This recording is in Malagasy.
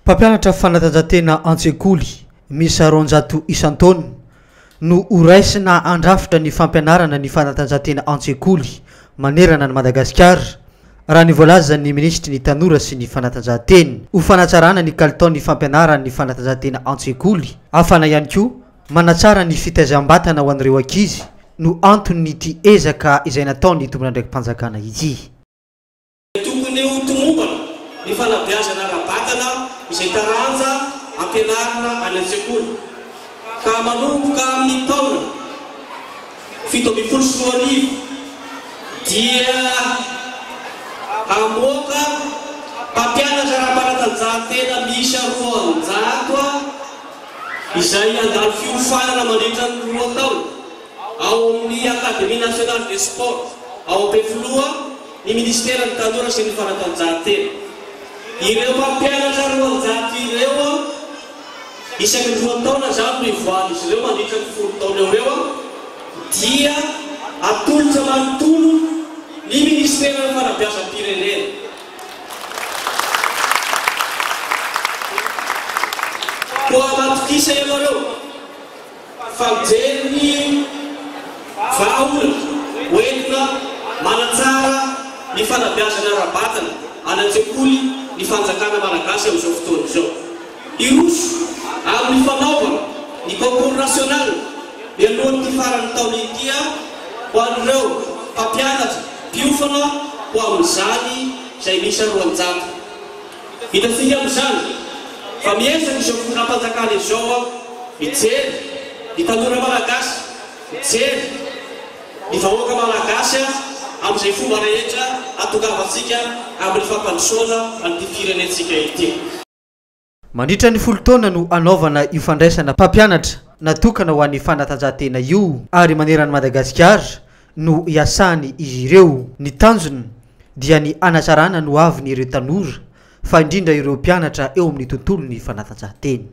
Mpampianatra fanatanjahantena an-tsekoly misy 200 isan-taona no horaisina andrafitra ny fampianarana ny fanatanjahantena an-tsekoly manerana ny Madagasikara raha nivoalaza ny ministry ny tanora sy ny fanatanjahantena ho fanatsarana ny kalitaon'ny fampianarana ny fanatanjahantena an-tsekoly afana ihany koa manatsara ny fitaizam-batana ho an'ireo ankizy no antony ezaka izay nataony tompon'andraikimpanjakana ity. Tokony ho tomombana ny fanabeazana ara-batana izay taranja ampianarana any an-tsekoly ka manomboka amin'ny taona 2024 dia amoaka mpampianatra ara-panatanjahantena miisa 200 izay andalo fiofanana mandritra ny 2 taona ao amin'ny Académie nationale des sports ao am-pefoloa ny ministera ny tanora sy ny fanatanjahantena. Ireo mpampianatra 200 ireo isaky ny 2 taona zany mivoaly izy ireo mandritra ny 10 taona ireo dia atolotra manontolo ny ministera ny fanabeazam-pirenena. Koa matokisa ianareo fampijery ny vahaolana hoentina manatsara ny fanabeazana ara-batana any an-tsekoly ny fanjakana malagasy amin'izao fotoana izao. Iroso amin'ny fanaovana ny concours national mialohan'ny farany taona ity ho an'ireo mpampianatra mpiofana ho amin'izany izay misy 200. Hitantsika amin'izany fa miezaka izao fotoanam-panjakana izao mijery ny tanora malagasy, mijery ny vahoaka malagasy amin'izay fomba rehetra atongavatsika amin'ny fampandrosoana an'ity firenentsika ity. Mandritra ny 10 taona no anaovana io fandraisana mpampianatra natokana ho an'ny fanatanjahantena io ary manerana Madagasikara no iasany izy ireo. Ny tanjony dia ny anatsarana no avy ny ireo tanora fa indrindra ireo mpianatra eo amin'ny tontolon'ny fanatanjahantena.